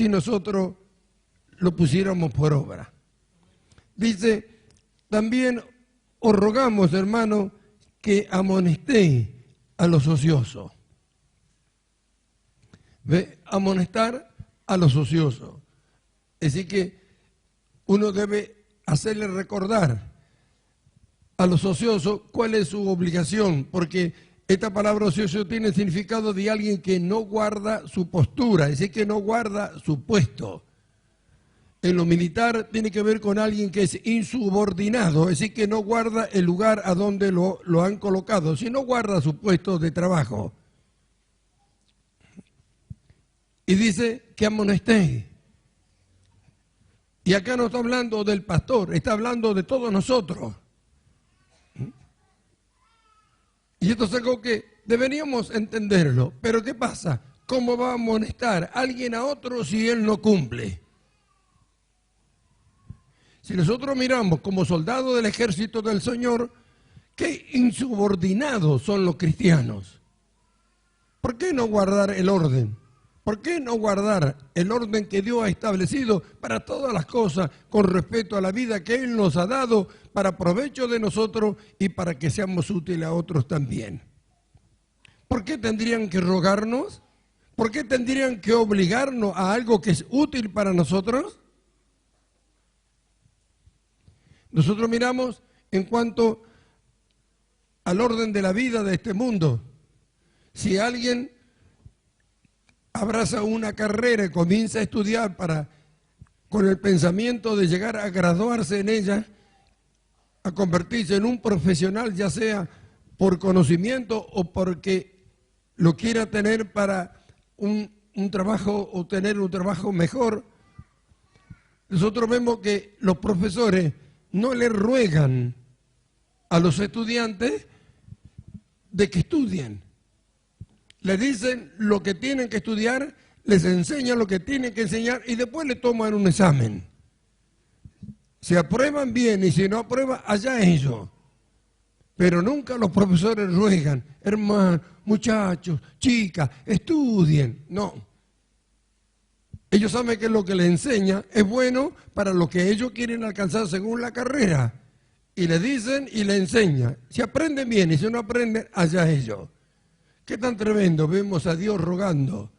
si nosotros lo pusiéramos por obra. Dice, también os rogamos, hermano, que amonestéis a los ociosos. ¿Ve? Amonestar a los ociosos. Es decir que uno debe hacerle recordar a los ociosos cuál es su obligación, porque esta palabra ocioso tiene el significado de alguien que no guarda su postura, es decir, que no guarda su puesto. En lo militar tiene que ver con alguien que es insubordinado, es decir, que no guarda el lugar a donde lo han colocado, si no guarda su puesto de trabajo. Y dice que amonestéis. Y acá no está hablando del pastor, está hablando de todos nosotros. Y esto es algo que deberíamos entenderlo. Pero ¿qué pasa? ¿Cómo va a amonestar alguien a otro si él no cumple? Si nosotros miramos como soldados del ejército del Señor, qué insubordinados son los cristianos. ¿Por qué no guardar el orden? ¿Por qué no guardar el orden que Dios ha establecido para todas las cosas con respecto a la vida que Él nos ha dado para provecho de nosotros y para que seamos útiles a otros también? ¿Por qué tendrían que rogarnos? ¿Por qué tendrían que obligarnos a algo que es útil para nosotros? Nosotros miramos en cuanto al orden de la vida de este mundo. Si alguien abraza una carrera y comienza a estudiar con el pensamiento de llegar a graduarse en ella, a convertirse en un profesional, ya sea por conocimiento o porque lo quiera tener para un trabajo o tener un trabajo mejor, nosotros vemos que los profesores no le ruegan a los estudiantes de que estudien. Le dicen lo que tienen que estudiar, les enseñan lo que tienen que enseñar y después le toman un examen. Si aprueban bien y si no aprueban, allá ellos. Pero nunca los profesores ruegan, hermanos, muchachos, chicas, estudien. No. Ellos saben que lo que les enseña es bueno para lo que ellos quieren alcanzar según la carrera. Y le dicen y le enseñan. Si aprenden bien y si no aprenden, allá ellos. ¿Qué tan tremendo? Vemos a Dios rogando.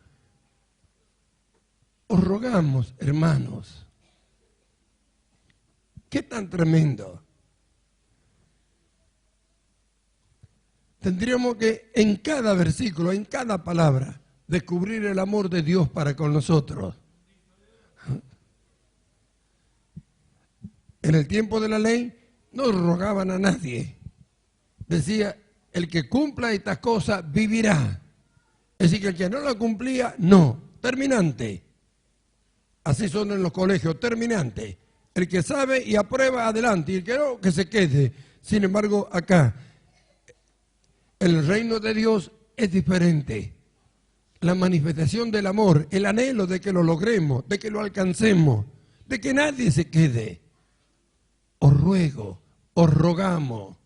Os rogamos, hermanos. ¿Qué tan tremendo? Tendríamos que en cada versículo, en cada palabra, descubrir el amor de Dios para con nosotros. En el tiempo de la ley no rogaban a nadie. Decía, el que cumpla estas cosas vivirá. Es decir, que el que no la cumplía, no. Terminante. Así son en los colegios, terminante. El que sabe y aprueba, adelante. Y el que no, que se quede. Sin embargo, acá, el reino de Dios es diferente. La manifestación del amor, el anhelo de que lo logremos, de que lo alcancemos, de que nadie se quede. Os ruego, os rogamos.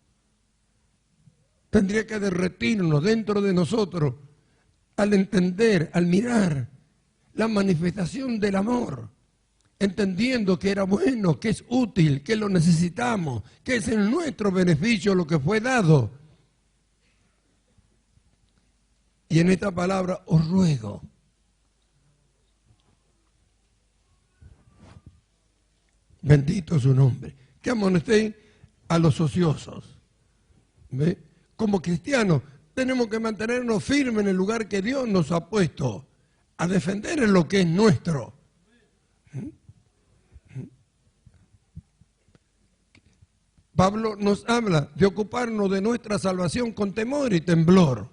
Tendría que derretirnos dentro de nosotros al entender, al mirar la manifestación del amor, entendiendo que era bueno, que es útil, que lo necesitamos, que es en nuestro beneficio lo que fue dado. Y en esta palabra os ruego. Bendito su nombre. Que amonestéis a los ociosos. ¿Ve? Como cristianos tenemos que mantenernos firmes en el lugar que Dios nos ha puesto, a defender en lo que es nuestro. Pablo nos habla de ocuparnos de nuestra salvación con temor y temblor.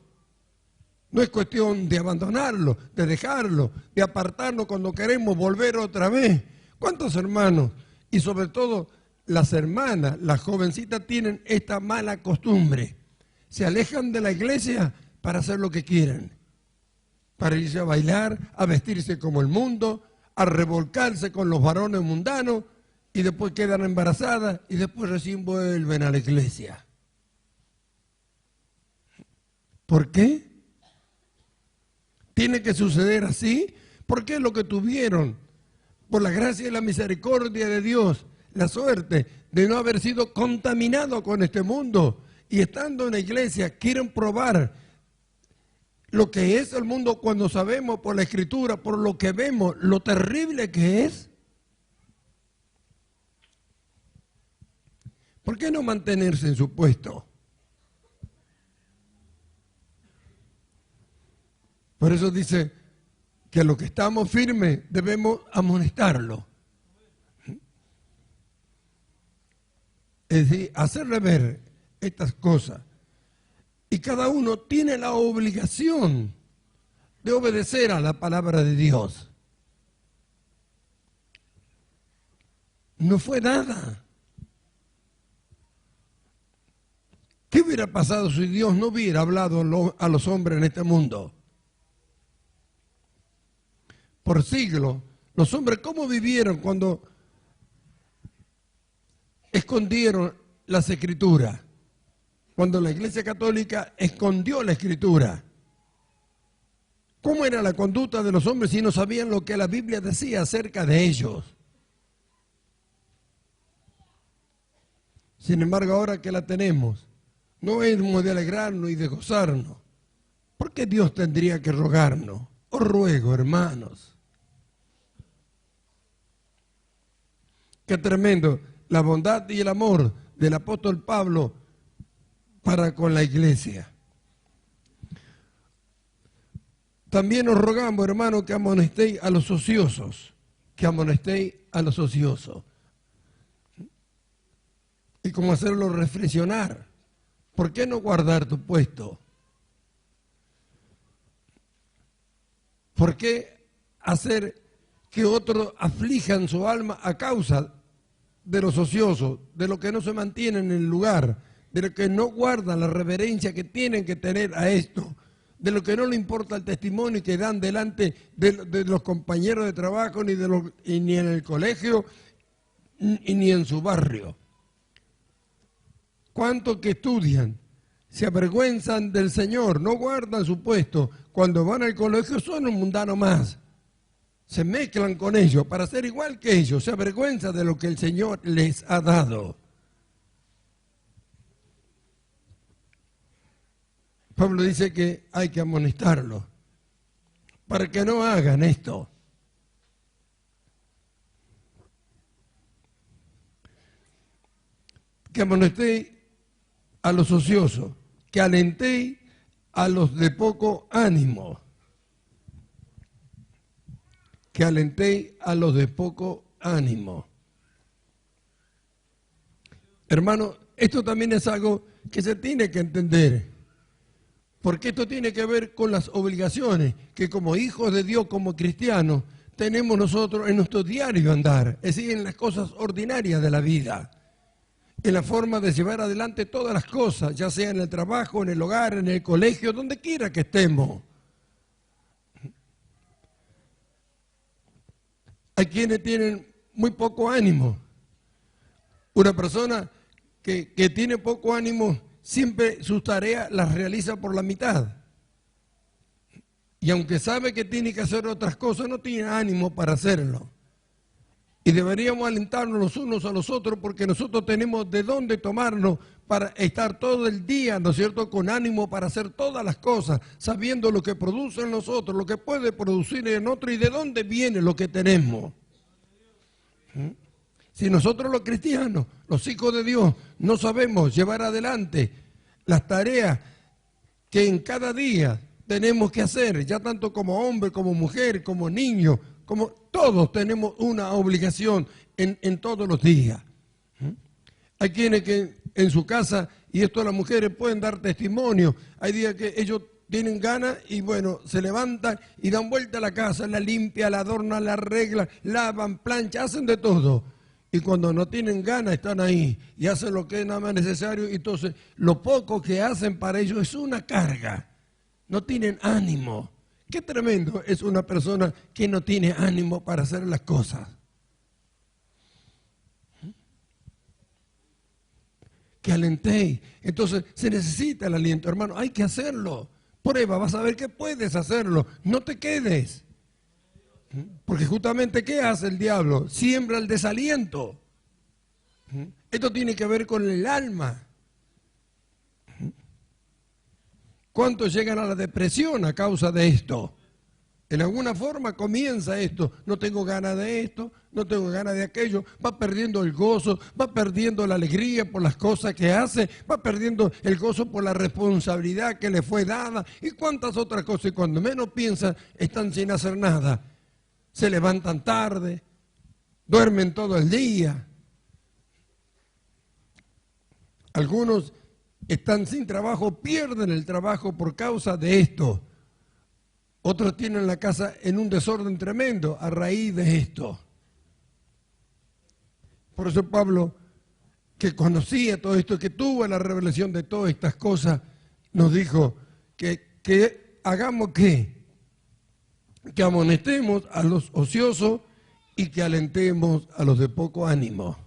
No es cuestión de abandonarlo, de dejarlo, de apartarnos cuando queremos volver otra vez. ¿Cuántos hermanos y sobre todo las hermanas, las jovencitas tienen esta mala costumbre? Se alejan de la iglesia para hacer lo que quieren, para irse a bailar, a vestirse como el mundo, a revolcarse con los varones mundanos y después quedan embarazadas y después recién vuelven a la iglesia. ¿Por qué? Tiene que suceder así ¿Por qué lo que tuvieron? Por la gracia y la misericordia de Dios, la suerte de no haber sido contaminado con este mundo. Y estando en la iglesia, quieren probar lo que es el mundo cuando sabemos por la Escritura, por lo que vemos, lo terrible que es. ¿Por qué no mantenerse en su puesto? Por eso dice que a los que estamos firmes debemos amonestarlo. Es decir, hacerle ver estas cosas. Y cada uno tiene la obligación de obedecer a la palabra de Dios. No fue nada. ¿Qué hubiera pasado si Dios no hubiera hablado a los hombres en este mundo? Por siglos, los hombres, ¿cómo vivieron cuando escondieron las Escrituras? Cuando la Iglesia Católica escondió la Escritura. ¿Cómo era la conducta de los hombres si no sabían lo que la Biblia decía acerca de ellos? Sin embargo, ahora que la tenemos, no hemos de alegrarnos y de gozarnos. ¿Por qué Dios tendría que rogarnos? Os ruego, hermanos. Qué tremendo la bondad y el amor del apóstol Pablo para con la iglesia. También os rogamos, hermanos, que amonestéis a los ociosos, que amonestéis a los ociosos. ¿Y cómo hacerlo reflexionar? ¿Por qué no guardar tu puesto? ¿Por qué hacer que otros aflijan su alma a causa de los ociosos, de los que no se mantienen en el lugar, de los que no guardan la reverencia que tienen que tener a esto, de los que no le importa el testimonio que dan delante de los compañeros de trabajo, ni en el colegio, ni en su barrio? ¿Cuántos que estudian se avergüenzan del Señor, no guardan su puesto, cuando van al colegio son un mundano más? Se mezclan con ellos para ser igual que ellos, se avergüenzan de lo que el Señor les ha dado. Pablo dice que hay que amonestarlos para que no hagan esto. Que amonestéis a los ociosos, que alentéis a los de poco ánimo. Que alentéis a los de poco ánimo. Hermano, esto también es algo que se tiene que entender, porque esto tiene que ver con las obligaciones que como hijos de Dios, como cristianos, tenemos nosotros en nuestro diario andar, es decir, en las cosas ordinarias de la vida, en la forma de llevar adelante todas las cosas, ya sea en el trabajo, en el hogar, en el colegio, donde quiera que estemos. Hay quienes tienen muy poco ánimo. Una persona que tiene poco ánimo, siempre sus tareas las realiza por la mitad. Y aunque sabe que tiene que hacer otras cosas, no tiene ánimo para hacerlo. Y deberíamos alentarnos los unos a los otros, porque nosotros tenemos de dónde tomarnos para estar todo el día, ¿no es cierto?, con ánimo para hacer todas las cosas, sabiendo lo que produce en nosotros, lo que puede producir en otro y de dónde viene lo que tenemos. Si nosotros los cristianos, los hijos de Dios, no sabemos llevar adelante las tareas que en cada día tenemos que hacer, ya tanto como hombre, como mujer, como niño, como todos tenemos una obligación en todos los días. Hay quienes que en su casa, y esto las mujeres pueden dar testimonio, hay días que ellos tienen ganas y bueno, se levantan y dan vuelta a la casa, la limpian, la adornan, la arreglan, lavan, planchan, hacen de todo. Y cuando no tienen ganas están ahí y hacen lo que es nada más necesario. Y entonces lo poco que hacen para ellos es una carga. No tienen ánimo. Qué tremendo es una persona que no tiene ánimo para hacer las cosas. Que alentéis. Entonces se necesita el aliento, hermano. Hay que hacerlo. Prueba, vas a ver que puedes hacerlo. No te quedes. Porque justamente, ¿qué hace el diablo? Siembra el desaliento. Esto tiene que ver con el alma. ¿Cuántos llegan a la depresión a causa de esto? En alguna forma comienza esto, no tengo ganas de esto, no tengo ganas de aquello, va perdiendo el gozo, va perdiendo la alegría por las cosas que hace, va perdiendo el gozo por la responsabilidad que le fue dada y cuántas otras cosas. Y cuando menos piensan, están sin hacer nada. Se levantan tarde, duermen todo el día. Algunos están sin trabajo, pierden el trabajo por causa de esto. Otros tienen la casa en un desorden tremendo a raíz de esto. Por eso Pablo, que conocía todo esto, que tuvo la revelación de todas estas cosas, nos dijo que hagamos ¿qué? Que amonestemos a los ociosos y que alentemos a los de poco ánimo.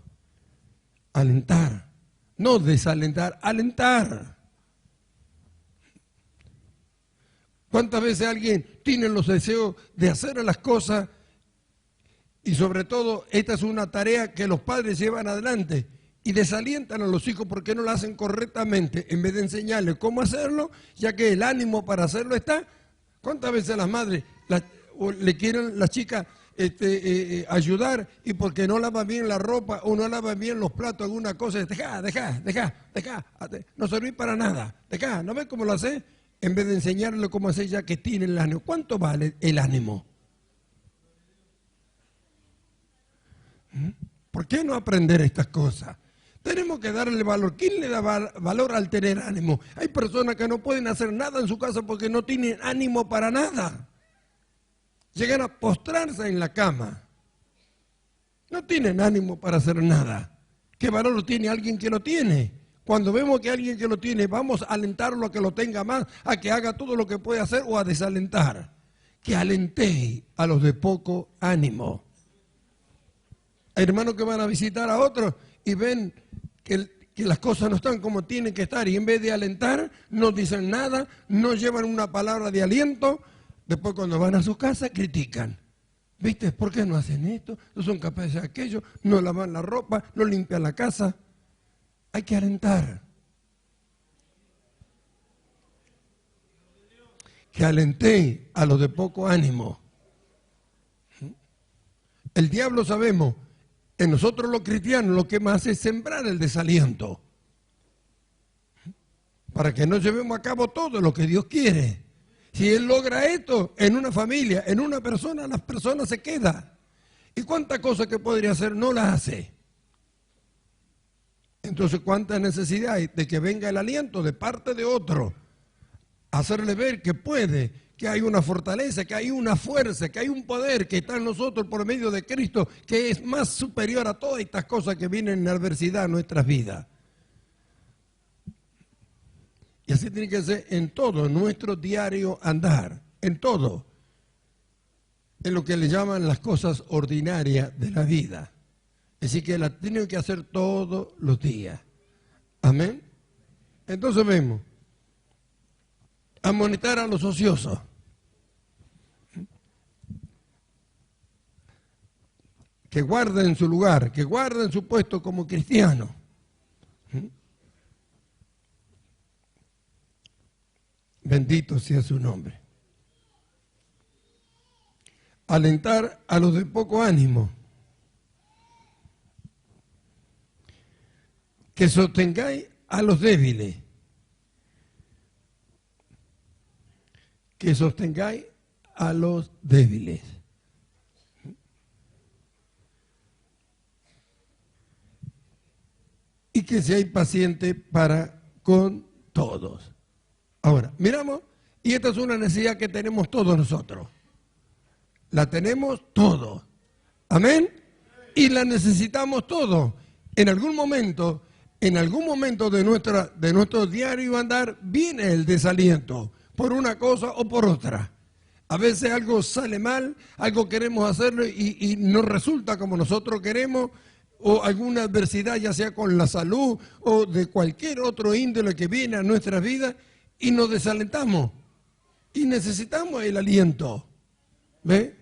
Alentar, no desalentar, alentar. ¿Cuántas veces alguien tiene los deseos de hacer las cosas y sobre todo esta es una tarea que los padres llevan adelante y desalientan a los hijos porque no lo hacen correctamente en vez de enseñarles cómo hacerlo, ya que el ánimo para hacerlo está? ¿Cuántas veces las madres le quieren las chicas ayudar y porque no lavan bien la ropa o no lavan bien los platos, alguna cosa, deja, no serví para nada, ¿no ves cómo lo hace? En vez de enseñarle cómo hacer ya que tiene el ánimo. ¿Cuánto vale el ánimo? ¿Por qué no aprender estas cosas? Tenemos que darle valor. ¿Quién le da valor al tener ánimo? Hay personas que no pueden hacer nada en su casa porque no tienen ánimo para nada. Llegan a postrarse en la cama. No tienen ánimo para hacer nada. ¿Qué valor tiene alguien que lo tiene? Cuando vemos que alguien que lo tiene, vamos a alentarlo a que lo tenga más, a que haga todo lo que puede hacer o a desalentar. Que alentéis a los de poco ánimo. Hay hermanos que van a visitar a otros y ven que las cosas no están como tienen que estar y en vez de alentar, no dicen nada, no llevan una palabra de aliento. Después cuando van a su casa critican. ¿Viste? ¿Por qué no hacen esto? No son capaces de aquello, no lavan la ropa, no limpian la casa. Hay que alentar. Que alenté a los de poco ánimo. El diablo sabemos, en nosotros los cristianos lo que más hace es sembrar el desaliento. Para que no llevemos a cabo todo lo que Dios quiere. Si Él logra esto en una familia, en una persona, las personas se quedan. ¿Y cuántas cosas que podría hacer no las hace? Entonces, ¿cuánta necesidad hay de que venga el aliento de parte de otro? Hacerle ver que puede, que hay una fortaleza, que hay una fuerza, que hay un poder que está en nosotros por medio de Cristo, que es más superior a todas estas cosas que vienen en adversidad en nuestras vidas. Y así tiene que ser en todo nuestro diario andar, en todo, en lo que le llaman las cosas ordinarias de la vida. Así que la tienen que hacer todos los días. Amén. Entonces vemos, amonestar a los ociosos. Que guarden su lugar, que guarden su puesto como cristianos. Bendito sea su nombre. Alentar a los de poco ánimo. Que sostengáis a los débiles. Que sostengáis a los débiles. Y que seáis pacientes para con todos. Ahora, miramos, y esta es una necesidad que tenemos todos nosotros. La tenemos todos. Amén. Y la necesitamos todos. En algún momento de nuestro diario andar viene el desaliento, por una cosa o por otra. A veces algo sale mal, algo queremos hacerlo y no resulta como nosotros queremos, o alguna adversidad, ya sea con la salud o de cualquier otro índole que viene a nuestras vidas, y nos desalentamos. Y necesitamos el aliento. ¿Ve?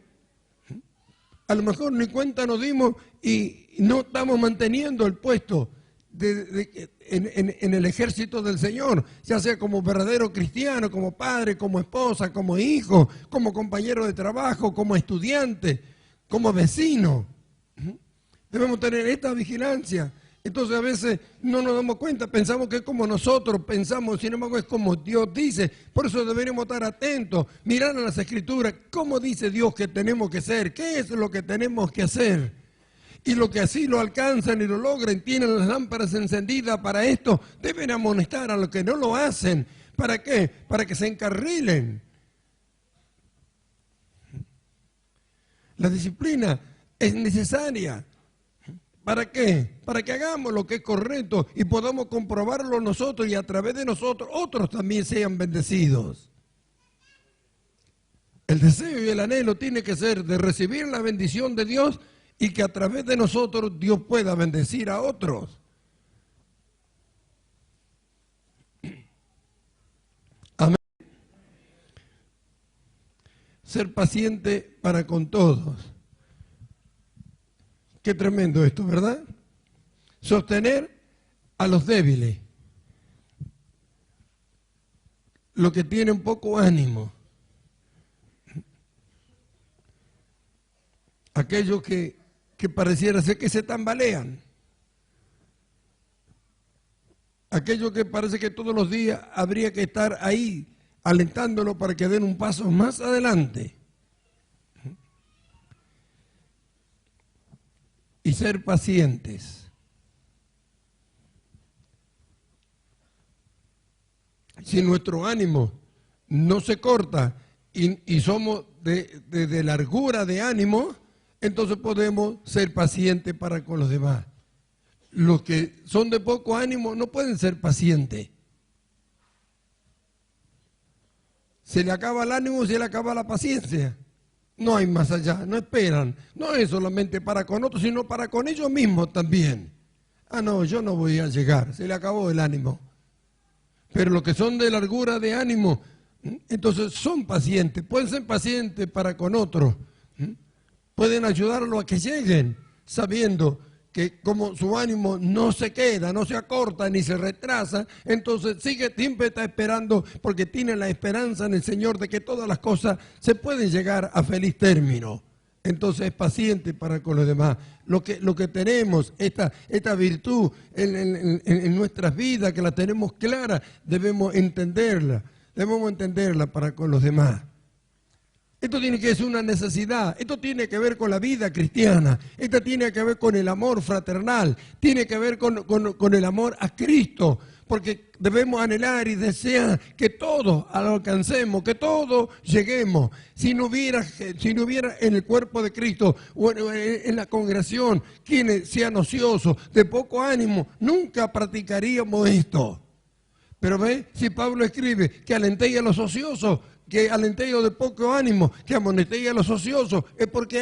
A lo mejor ni cuenta nos dimos y no estamos manteniendo el puesto en el ejército del Señor, ya sea como verdadero cristiano, como padre, como esposa, como hijo, como compañero de trabajo, como estudiante, como vecino. Debemos tener esta vigilancia. Entonces a veces no nos damos cuenta, pensamos que es como nosotros pensamos, sin embargo es como Dios dice. Por eso deberíamos estar atentos, mirar a las Escrituras, cómo dice Dios que tenemos que ser, qué es lo que tenemos que hacer. Y los que así lo alcanzan y lo logran, tienen las lámparas encendidas para esto, deben amonestar a los que no lo hacen. ¿Para qué? Para que se encarrilen. La disciplina es necesaria. ¿Para qué? Para que hagamos lo que es correcto y podamos comprobarlo nosotros y a través de nosotros otros también sean bendecidos. El deseo y el anhelo tiene que ser de recibir la bendición de Dios y que a través de nosotros Dios pueda bendecir a otros. Amén. Ser paciente para con todos. Qué tremendo esto, ¿verdad? Sostener a los débiles, los que tienen poco ánimo, aquellos que pareciera ser que se tambalean, aquellos que parece que todos los días habría que estar ahí alentándolo para que den un paso más adelante. Y ser pacientes. Si nuestro ánimo no se corta y somos de largura de ánimo, entonces podemos ser pacientes para con los demás. Los que son de poco ánimo no pueden ser pacientes. Se le acaba el ánimo, se le acaba la paciencia. No hay más allá, no esperan. No es solamente para con otros, sino para con ellos mismos también. Ah, no, yo no voy a llegar, se le acabó el ánimo. Pero los que son de largura de ánimo, entonces son pacientes, pueden ser pacientes para con otros. Pueden ayudarlo a que lleguen, sabiendo que como su ánimo no se queda, no se acorta ni se retrasa, entonces siempre está esperando porque tiene la esperanza en el Señor de que todas las cosas se pueden llegar a feliz término. Entonces es paciente para con los demás. Lo que tenemos, esta virtud en nuestras vidas, que la tenemos clara, debemos entenderla para con los demás. Esto tiene que ser una necesidad, esto tiene que ver con la vida cristiana, esto tiene que ver con el amor fraternal, tiene que ver con el amor a Cristo, porque debemos anhelar y desear que todos alcancemos, que todos lleguemos. Si no hubiera en el cuerpo de Cristo o en la congregación quienes sean ociosos, de poco ánimo, nunca practicaríamos esto. Pero ve, si Pablo escribe que alentéis a los ociosos, que alentéis de poco ánimo, que amonestéis a los ociosos, es porque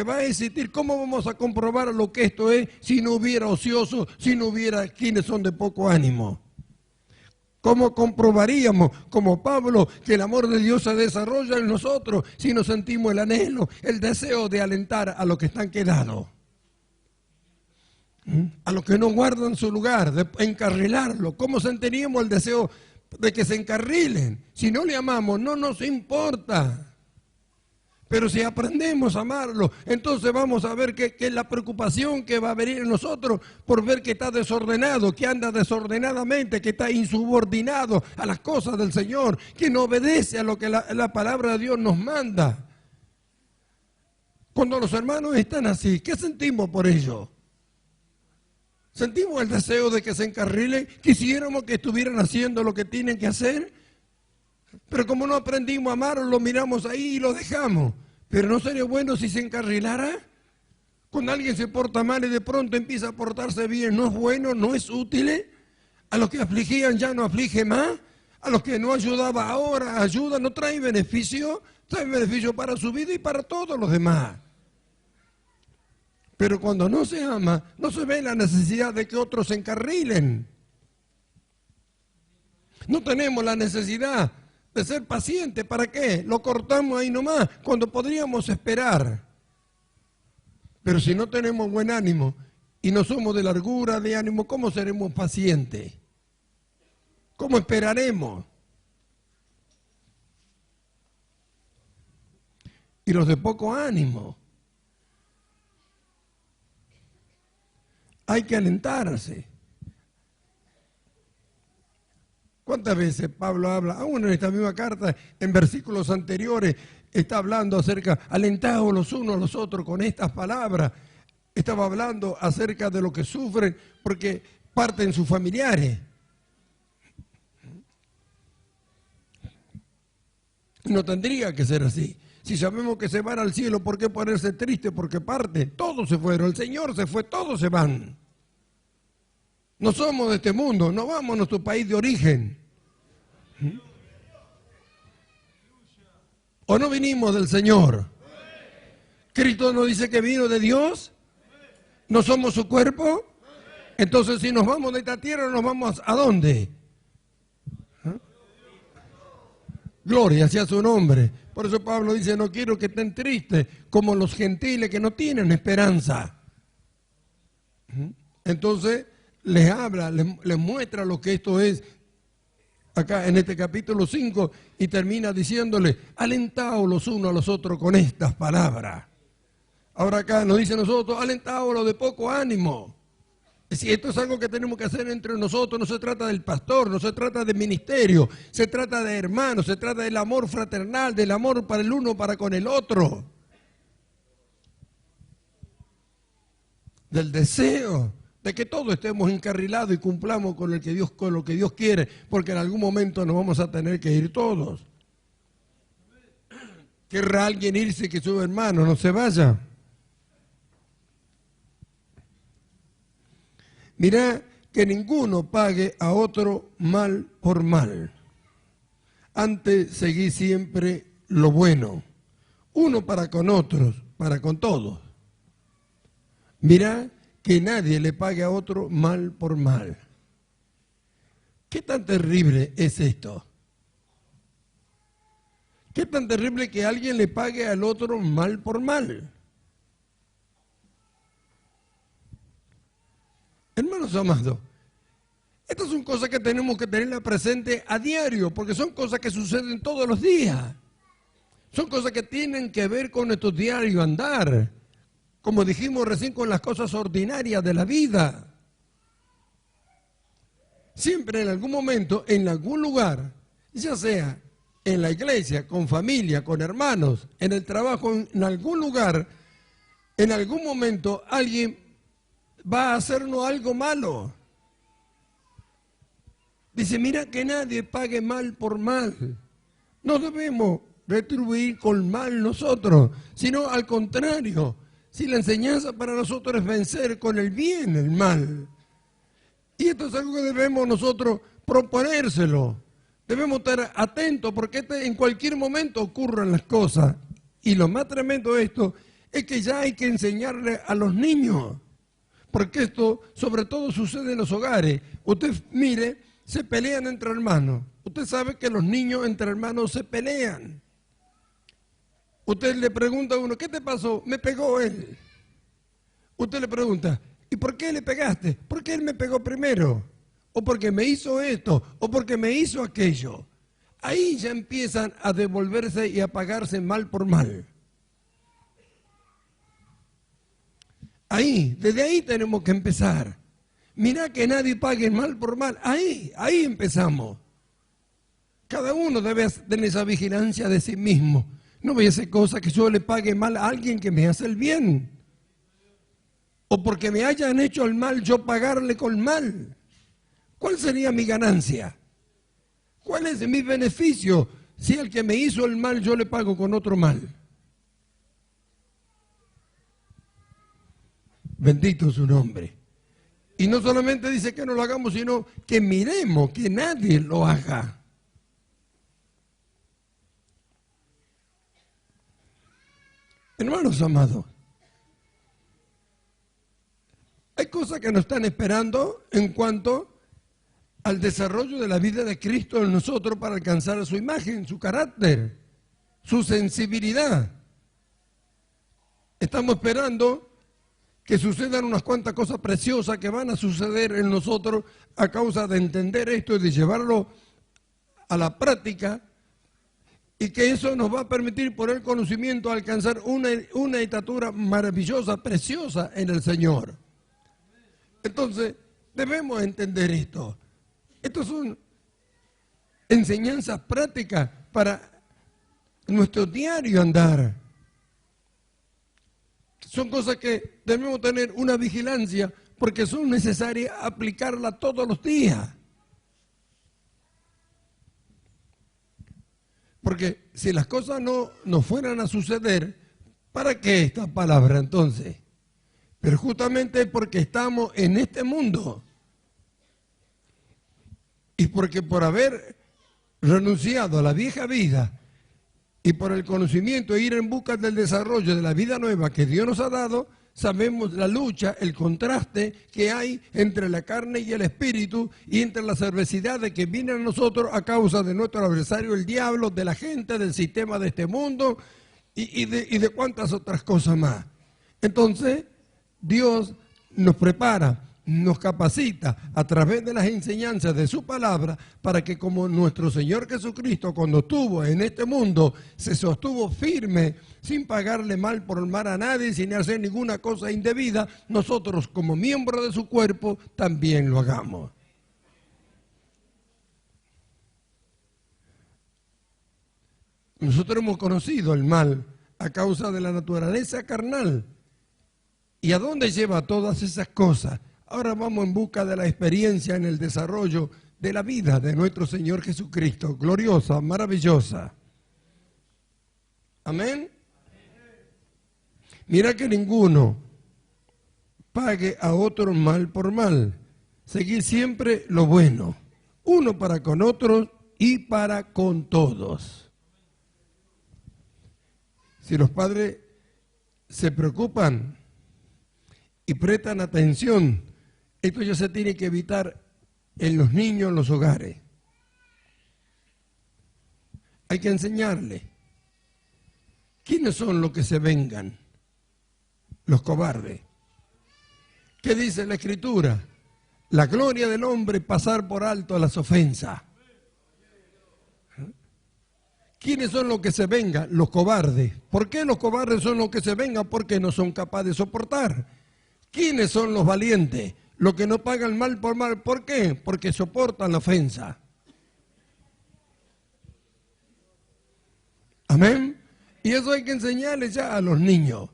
va a existir. ¿Cómo vamos a comprobar lo que esto es si no hubiera ociosos, si no hubiera quienes son de poco ánimo? ¿Cómo comprobaríamos, como Pablo, que el amor de Dios se desarrolla en nosotros si no sentimos el anhelo, el deseo de alentar a los que están quedados? A los que no guardan su lugar, de encarrilarlo. ¿Cómo sentiríamos el deseo de que se encarrilen? Si no le amamos, no nos importa. Pero si aprendemos a amarlo, entonces vamos a ver que la preocupación que va a venir en nosotros por ver que está desordenado, que anda desordenadamente, que está insubordinado a las cosas del Señor, que no obedece a lo que la palabra de Dios nos manda. Cuando los hermanos están así, ¿qué sentimos por ello? Sentimos el deseo de que se encarrilen, quisiéramos que estuvieran haciendo lo que tienen que hacer, pero como no aprendimos a amarlo, lo miramos ahí y lo dejamos. Pero ¿no sería bueno si se encarrilara? Cuando alguien se porta mal y de pronto empieza a portarse bien, ¿no es bueno, no es útil? A los que afligían ya no aflige más, a los que no ayudaba ahora ayuda, no trae beneficio para su vida y para todos los demás. Pero cuando no se ama, no se ve la necesidad de que otros se encarrilen. No tenemos la necesidad de ser pacientes. ¿Para qué? Lo cortamos ahí nomás, cuando podríamos esperar. Pero si no tenemos buen ánimo y no somos de largura de ánimo, ¿cómo seremos pacientes? ¿Cómo esperaremos? Y los de poco ánimo, hay que alentarse. ¿Cuántas veces Pablo habla, aún en esta misma carta, en versículos anteriores, está hablando acerca, alentados los unos a los otros con estas palabras? Estaba hablando acerca de lo que sufren porque parten sus familiares. No tendría que ser así. Si sabemos que se van al cielo, ¿por qué ponerse triste? Porque parten, todos se fueron, el Señor se fue, todos se van. No somos de este mundo, no vamos a nuestro país de origen. ¿O no vinimos del Señor? ¿Cristo nos dice que vino de Dios? ¿No somos su cuerpo? Entonces, si nos vamos de esta tierra, ¿nos vamos a dónde? Gloria sea su nombre. Por eso Pablo dice, no quiero que estén tristes como los gentiles que no tienen esperanza. Entonces, les habla, les muestra lo que esto es acá en este capítulo 5 y termina diciéndole, alentaos los unos a los otros con estas palabras. Ahora acá nos dice a nosotros, alentaos los de poco ánimo. Si esto es algo que tenemos que hacer entre nosotros, no se trata del pastor, no se trata de ministerio, se trata de hermanos, se trata del amor fraternal, del amor para el uno para con el otro. Del deseo de que todos estemos encarrilados y cumplamos con lo que Dios quiere, porque en algún momento nos vamos a tener que ir todos. ¿Querrá alguien irse que su hermano no se vaya? Mirá que ninguno pague a otro mal por mal. Antes seguí siempre lo bueno, uno para con otros, para con todos. Mirá que nadie le pague a otro mal por mal. ¿Qué tan terrible es esto? ¿Qué tan terrible que alguien le pague al otro mal por mal? Hermanos amados, estas son cosas que tenemos que tenerlas presentes a diario, porque son cosas que suceden todos los días. Son cosas que tienen que ver con nuestro diario andar, como dijimos recién, con las cosas ordinarias de la vida. Siempre en algún momento, en algún lugar, ya sea en la iglesia, con familia, con hermanos, en el trabajo, en algún lugar, en algún momento alguien va a hacernos algo malo. Dice, mira que nadie pague mal por mal. No debemos retribuir con mal nosotros, sino al contrario. Si la enseñanza para nosotros es vencer con el bien el mal. Y esto es algo que debemos nosotros proponérselo. Debemos estar atentos porque en cualquier momento ocurran las cosas. Y lo más tremendo de esto es que ya hay que enseñarle a los niños. Porque esto sobre todo sucede en los hogares. Usted mire, se pelean entre hermanos. Usted sabe que los niños entre hermanos se pelean. Usted le pregunta a uno, ¿qué te pasó? Me pegó él. Usted le pregunta, ¿y por qué le pegaste? Porque él me pegó primero. O porque me hizo esto, o porque me hizo aquello. Ahí ya empiezan a devolverse y a pagarse mal por mal. Ahí, desde ahí tenemos que empezar. Mirá que nadie pague mal por mal. Ahí empezamos. Cada uno debe tener esa vigilancia de sí mismo. No voy a hacer cosas que yo le pague mal a alguien que me hace el bien. O porque me hayan hecho el mal, yo pagarle con mal. ¿Cuál sería mi ganancia? ¿Cuál es mi beneficio si al que me hizo el mal yo le pago con otro mal? Bendito su nombre. Y no solamente dice que no lo hagamos, sino que miremos que nadie lo haga. Hermanos amados, hay cosas que nos están esperando en cuanto al desarrollo de la vida de Cristo en nosotros para alcanzar su imagen, su carácter, su sensibilidad. Estamos esperando que sucedan unas cuantas cosas preciosas que van a suceder en nosotros a causa de entender esto y de llevarlo a la práctica, y que eso nos va a permitir por el conocimiento alcanzar una estatura maravillosa, preciosa en el Señor. Entonces, debemos entender esto. Estas son enseñanzas prácticas para nuestro diario andar. Son cosas que debemos tener una vigilancia porque son necesarias aplicarlas todos los días. Porque si las cosas no fueran a suceder, ¿para qué esta palabra entonces? Pero justamente porque estamos en este mundo y porque por haber renunciado a la vieja vida y por el conocimiento e ir en busca del desarrollo de la vida nueva que Dios nos ha dado, sabemos la lucha, el contraste que hay entre la carne y el espíritu y entre las adversidades que vienen a nosotros a causa de nuestro adversario, el diablo, de la gente, del sistema de este mundo y de cuantas otras cosas más. Entonces, Dios nos prepara, nos capacita a través de las enseñanzas de su palabra para que como nuestro Señor Jesucristo cuando estuvo en este mundo se sostuvo firme sin pagarle mal por mal a nadie, sin hacer ninguna cosa indebida, nosotros como miembros de su cuerpo también lo hagamos. Nosotros hemos conocido el mal a causa de la naturaleza carnal. ¿Y a dónde lleva todas esas cosas? Ahora vamos en busca de la experiencia en el desarrollo de la vida de nuestro Señor Jesucristo, gloriosa, maravillosa. Amén. Mira que ninguno pague a otro mal por mal. Seguir siempre lo bueno, uno para con otros y para con todos. Si los padres se preocupan y prestan atención, esto ya se tiene que evitar en los niños, en los hogares. Hay que enseñarles. ¿Quiénes son los que se vengan? Los cobardes. ¿Qué dice la Escritura? La gloria del hombre pasar por alto las ofensas. ¿Quiénes son los que se vengan? Los cobardes. ¿Por qué los cobardes son los que se vengan? Porque no son capaces de soportar. ¿Quiénes son los valientes? Los que no pagan mal por mal. ¿Por qué? Porque soportan la ofensa. Amén. Y eso hay que enseñarles ya a los niños.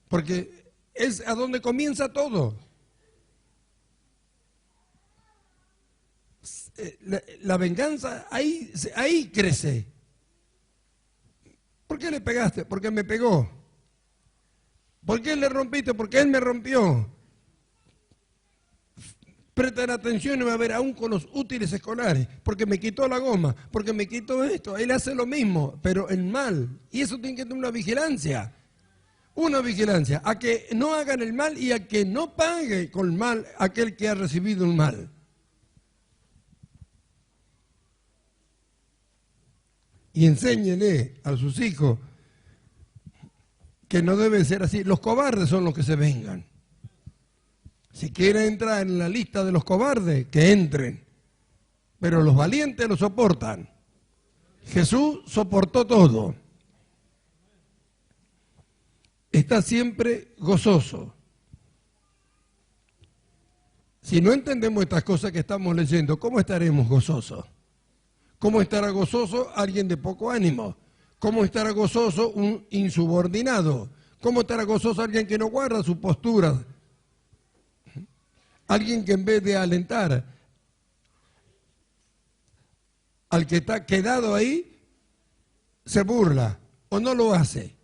Porque es a donde comienza todo. La venganza ahí crece. ¿Por qué le pegaste? Porque me pegó. ¿Por qué le rompiste? Porque él me rompió. Presten atención y va a ver aún con los útiles escolares, porque me quitó la goma, porque me quitó esto. Él hace lo mismo, pero en mal. Y eso tiene que tener una vigilancia. Una vigilancia a que no hagan el mal y a que no pague con mal aquel que ha recibido un mal. Y enséñele a sus hijos que no debe ser así. Los cobardes son los que se vengan. Si quieren entrar en la lista de los cobardes, que entren. Pero los valientes lo soportan. Jesús soportó todo. Está siempre gozoso. Si no entendemos estas cosas que estamos leyendo, ¿cómo estaremos gozosos? ¿Cómo estará gozoso alguien de poco ánimo? ¿Cómo estará gozoso un insubordinado? ¿Cómo estará gozoso alguien que no guarda su postura? Alguien que en vez de alentar al que está quedado ahí, se burla o no lo hace.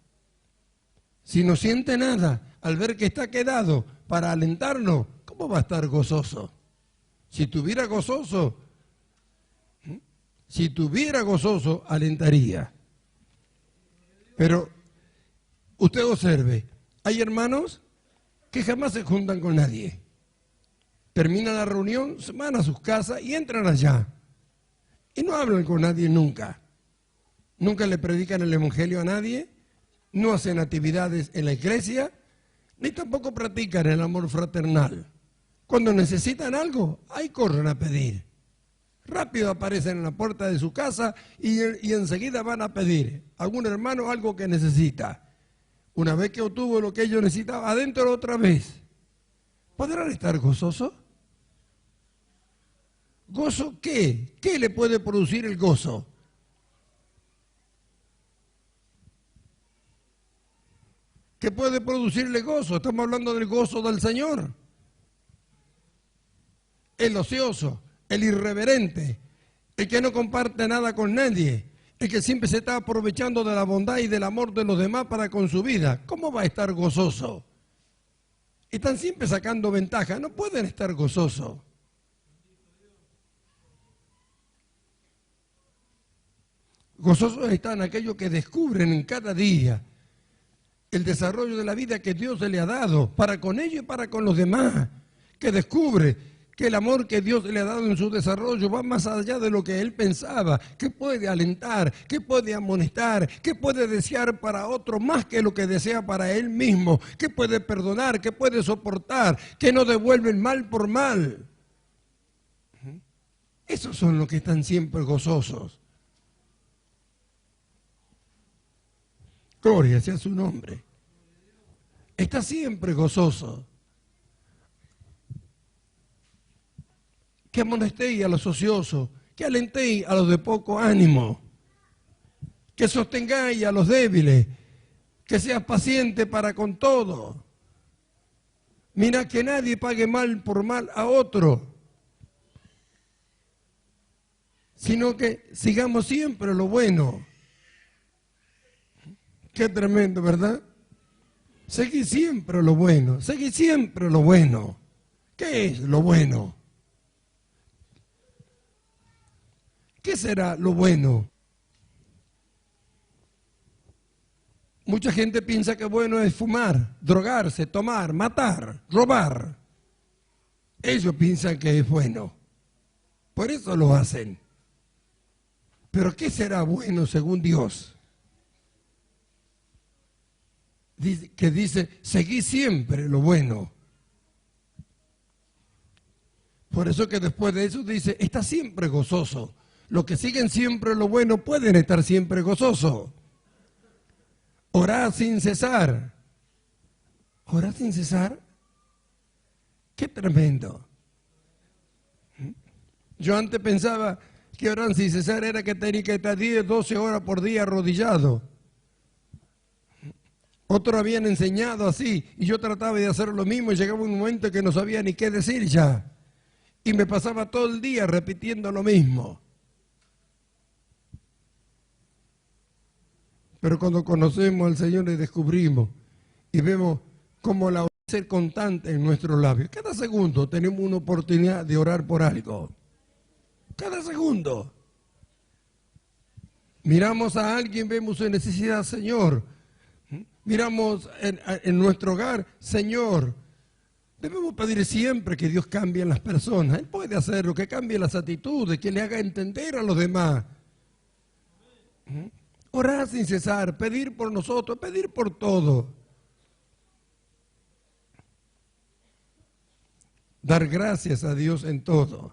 Si no siente nada al ver que está quedado para alentarlo, ¿cómo va a estar gozoso? Si tuviera gozoso, alentaría. Pero usted observe, hay hermanos que jamás se juntan con nadie. Terminan la reunión, se van a sus casas y entran allá. Y no hablan con nadie nunca. Nunca le predican el evangelio a nadie, no hacen actividades en la iglesia, ni tampoco practican el amor fraternal. Cuando necesitan algo, ahí corren a pedir. Rápido aparecen en la puerta de su casa y enseguida van a pedir a algún hermano algo que necesita. Una vez que obtuvo lo que ellos necesitaban, adentro otra vez. ¿Podrán estar gozosos? ¿Gozo qué? ¿Qué le puede producir el gozo? ¿Qué puede producirle gozo? Estamos hablando del gozo del Señor. El ocioso, el irreverente, el que no comparte nada con nadie, el que siempre se está aprovechando de la bondad y del amor de los demás para con su vida. ¿Cómo va a estar gozoso? Están siempre sacando ventaja, no pueden estar gozosos. Gozosos están aquellos que descubren en cada día el desarrollo de la vida que Dios le ha dado para con ellos y para con los demás, que descubre que el amor que Dios le ha dado en su desarrollo va más allá de lo que él pensaba, que puede alentar, que puede amonestar, que puede desear para otro más que lo que desea para él mismo, que puede perdonar, que puede soportar, que no devuelve el mal por mal. Esos son los que están siempre gozosos. Gloria sea su nombre. Está siempre gozoso. Que amonestéis a los ociosos, que alentéis a los de poco ánimo, que sostengáis a los débiles, que seas paciente para con todo. Mira que nadie pague mal por mal a otro, sino que sigamos siempre lo bueno. Qué tremendo, ¿verdad? Seguí siempre lo bueno, seguí siempre lo bueno. ¿Qué es lo bueno? ¿Qué será lo bueno? Mucha gente piensa que bueno es fumar, drogarse, tomar, matar, robar. Ellos piensan que es bueno. Por eso lo hacen. Pero ¿qué será bueno según Dios? Que dice, seguí siempre lo bueno. Por eso que después de eso dice, está siempre gozoso. Los que siguen siempre lo bueno pueden estar siempre gozosos. Orad sin cesar. ¿Orad sin cesar? Qué tremendo. Yo antes pensaba que orar sin cesar era que tenía que estar 10, 12 horas por día arrodillado. Otros habían enseñado así y yo trataba de hacer lo mismo y llegaba un momento que no sabía ni qué decir ya. Y me pasaba todo el día repitiendo lo mismo. Pero cuando conocemos al Señor y descubrimos y vemos cómo la oración es constante en nuestros labios. Cada segundo tenemos una oportunidad de orar por algo. Cada segundo. Miramos a alguien, vemos su necesidad, Señor. Miramos en nuestro hogar, Señor. Debemos pedir siempre que Dios cambie en las personas. Él puede hacerlo, que cambie las actitudes, que le haga entender a los demás. Orar sin cesar, pedir por nosotros, pedir por todo. Dar gracias a Dios en todo.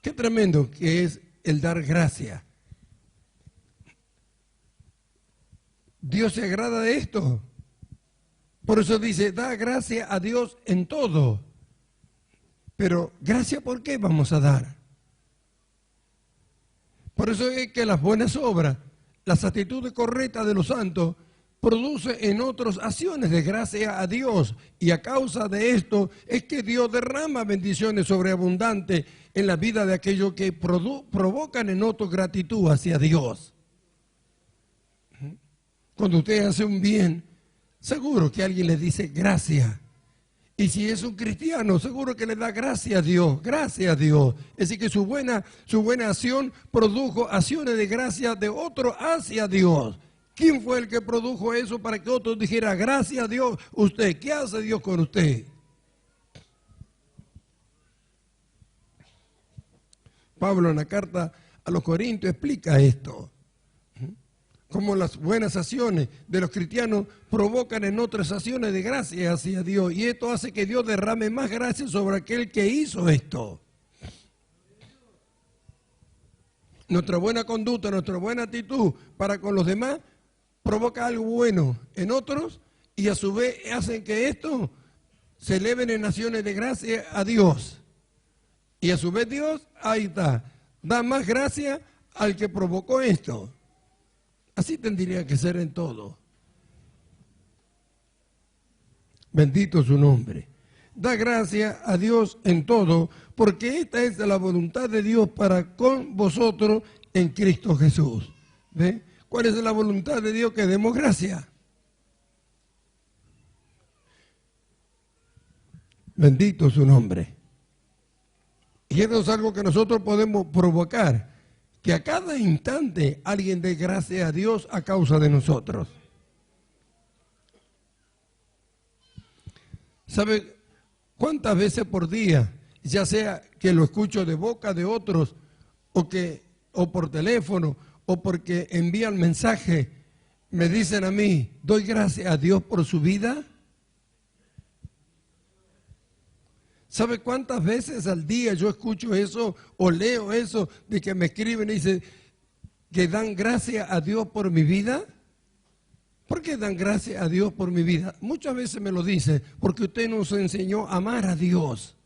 Qué tremendo que es el dar gracias. Dios se agrada de esto. Por eso dice, da gracias a Dios en todo. Pero, ¿gracias por qué vamos a dar? Por eso es que las buenas obras, las actitudes correctas de los santos, producen en otros acciones de gracia a Dios. Y a causa de esto es que Dios derrama bendiciones sobreabundantes en la vida de aquellos que provocan en otros gratitud hacia Dios. Cuando usted hace un bien, seguro que alguien le dice gracias. Y si es un cristiano, seguro que le da gracias a Dios, gracias a Dios. Es decir, que su buena acción produjo acciones de gracia de otro hacia Dios. ¿Quién fue el que produjo eso para que otros dijeran gracias a Dios? Usted, ¿qué hace Dios con usted? Pablo en la carta a los Corintios explica esto. como las buenas acciones de los cristianos provocan en otras acciones de gracia hacia Dios. Y esto hace que Dios derrame más gracia sobre aquel que hizo esto. Nuestra buena conducta, nuestra buena actitud para con los demás provoca algo bueno en otros y a su vez hacen que esto se eleven en acciones de gracia a Dios. Y a su vez Dios, ahí está, da más gracia al que provocó esto. Así tendría que ser en todo. Bendito su nombre. Da gracia a Dios en todo, porque esta es la voluntad de Dios para con vosotros en Cristo Jesús. ¿Ve? ¿Cuál es la voluntad de Dios? Que demos gracia. Bendito su nombre. Y esto es algo que nosotros podemos provocar, que a cada instante alguien dé gracia a Dios a causa de nosotros. ¿Sabe cuántas veces por día, ya sea que lo escucho de boca de otros, o por teléfono, o porque envían mensaje, me dicen a mí, doy gracias a Dios por su vida? ¿Sabe cuántas veces al día yo escucho eso o leo eso de que me escriben y dicen que dan gracias a Dios por mi vida? ¿Por qué dan gracias a Dios por mi vida? Muchas veces me lo dicen, porque usted nos enseñó a amar a Dios.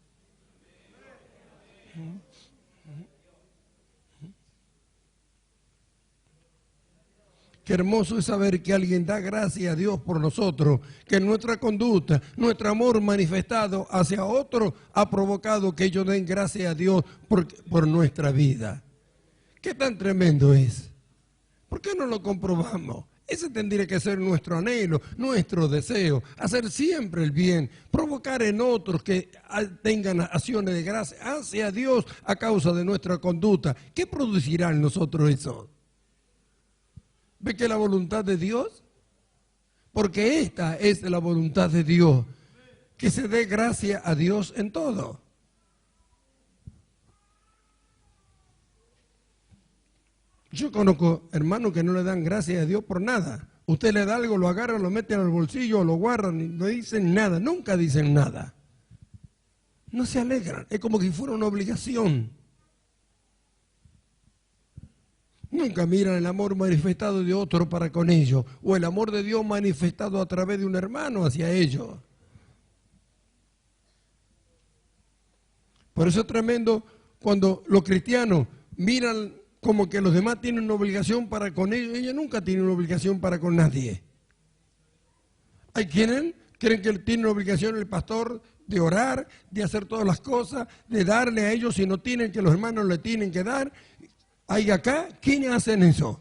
Qué hermoso es saber que alguien da gracias a Dios por nosotros, que nuestra conducta, nuestro amor manifestado hacia otro ha provocado que ellos den gracias a Dios por nuestra vida. ¿Qué tan tremendo es? ¿Por qué no lo comprobamos? Ese tendría que ser nuestro anhelo, nuestro deseo, hacer siempre el bien, provocar en otros que tengan acciones de gracia hacia Dios a causa de nuestra conducta. ¿Qué producirá en nosotros eso? ¿Ve que la voluntad de Dios? Porque esta es la voluntad de Dios, que se dé gracia a Dios en todo. Yo conozco hermanos que no le dan gracias a Dios por nada. Usted le da algo, lo agarra, lo meten al bolsillo, lo guardan y no dicen nada, nunca dicen nada. No se alegran, es como si fuera una obligación. Nunca miran el amor manifestado de otro para con ellos, o el amor de Dios manifestado a través de un hermano hacia ellos. Por eso es tremendo cuando los cristianos miran como que los demás tienen una obligación para con ellos. Ellos nunca tienen una obligación para con nadie. Hay quienes creen que tiene una obligación el pastor de orar, de hacer todas las cosas, de darle a ellos si no tienen, que los hermanos le tienen que dar. Hay acá, ¿quiénes hacen eso?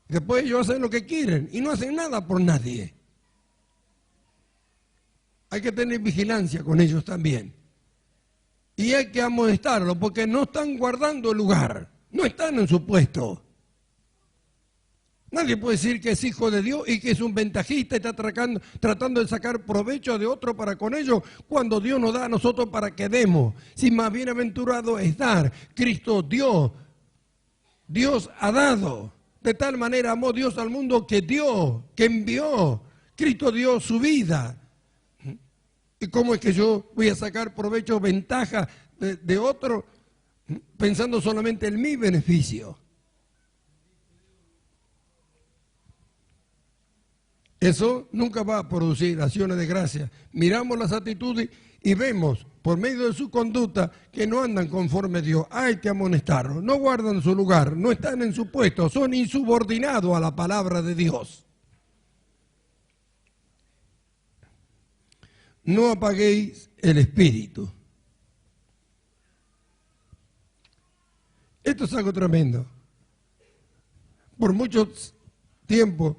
Después ellos hacen lo que quieren y no hacen nada por nadie. Hay que tener vigilancia con ellos también. Y hay que amonestarlos porque no están guardando el lugar, no están en su puesto. Nadie puede decir que es hijo de Dios y que es un ventajista y está tratando de sacar provecho de otro para con ellos, cuando Dios nos da a nosotros para que demos. Si más bienaventurado es dar, Cristo dio, Dios ha dado. De tal manera amó Dios al mundo que dio, que envió. Cristo dio su vida. ¿Y cómo es que yo voy a sacar provecho, ventaja de otro, pensando solamente en mi beneficio? Eso nunca va a producir acciones de gracia. Miramos las actitudes y vemos por medio de su conducta que no andan conforme a Dios. Hay que amonestarlos, no guardan su lugar, no están en su puesto, son insubordinados a la palabra de Dios. No apaguéis el espíritu. Esto es algo tremendo. Por mucho tiempo,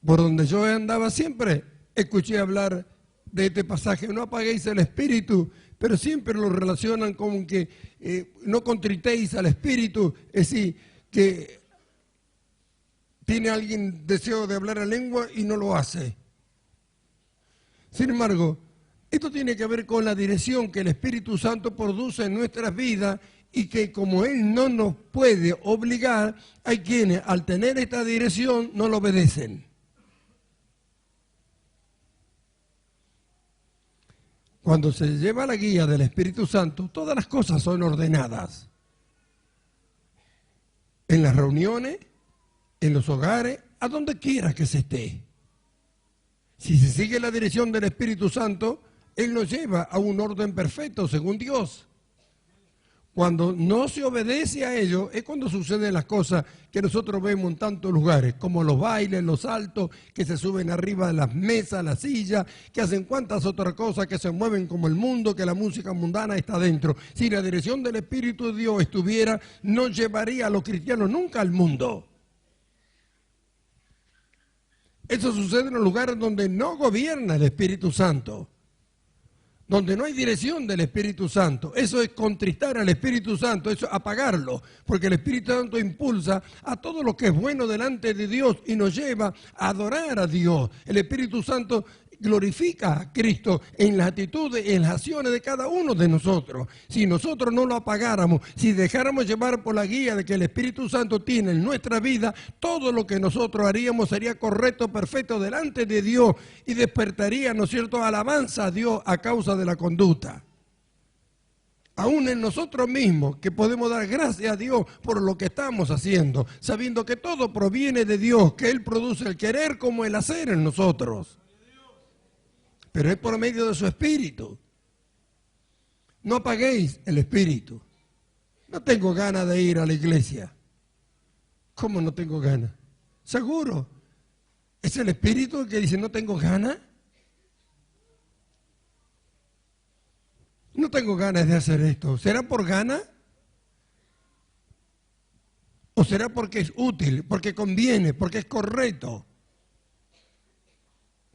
por donde yo andaba siempre, escuché hablar de este pasaje, no apaguéis el espíritu, pero siempre lo relacionan con que no contritéis al espíritu, es decir, que tiene alguien deseo de hablar en lengua y no lo hace. Sin embargo, esto tiene que ver con la dirección que el Espíritu Santo produce en nuestras vidas y que como Él no nos puede obligar, hay quienes al tener esta dirección no lo obedecen. Cuando se lleva la guía del Espíritu Santo, todas las cosas son ordenadas. En las reuniones, en los hogares, a donde quiera que se esté. Si se sigue la dirección del Espíritu Santo, Él nos lleva a un orden perfecto según Dios. Cuando no se obedece a ello, es cuando suceden las cosas que nosotros vemos en tantos lugares, como los bailes, los saltos, que se suben arriba de las mesas, las sillas, que hacen cuantas otras cosas, que se mueven como el mundo, que la música mundana está dentro. Si la dirección del Espíritu de Dios estuviera, no llevaría a los cristianos nunca al mundo. Eso sucede en los lugares donde no gobierna el Espíritu Santo, donde no hay dirección del Espíritu Santo. Eso es contristar al Espíritu Santo, eso es apagarlo, porque el Espíritu Santo impulsa a todo lo que es bueno delante de Dios y nos lleva a adorar a Dios. El Espíritu Santo glorifica a Cristo en las actitudes, en las acciones de cada uno de nosotros. Si nosotros no lo apagáramos, si dejáramos llevar por la guía de que el Espíritu Santo tiene en nuestra vida, todo lo que nosotros haríamos sería correcto, perfecto delante de Dios y despertaría, ¿no es cierto?, alabanza a Dios a causa de la conducta. Aún en nosotros mismos, que podemos dar gracias a Dios por lo que estamos haciendo, sabiendo que todo proviene de Dios, que Él produce el querer como el hacer en nosotros. Pero es por medio de su Espíritu. No apaguéis el Espíritu. No tengo ganas de ir a la iglesia. ¿Cómo no tengo ganas? Seguro. ¿Es el Espíritu el que dice no tengo ganas? No tengo ganas de hacer esto. ¿Será por ganas? ¿O será porque es útil, porque conviene, porque es correcto?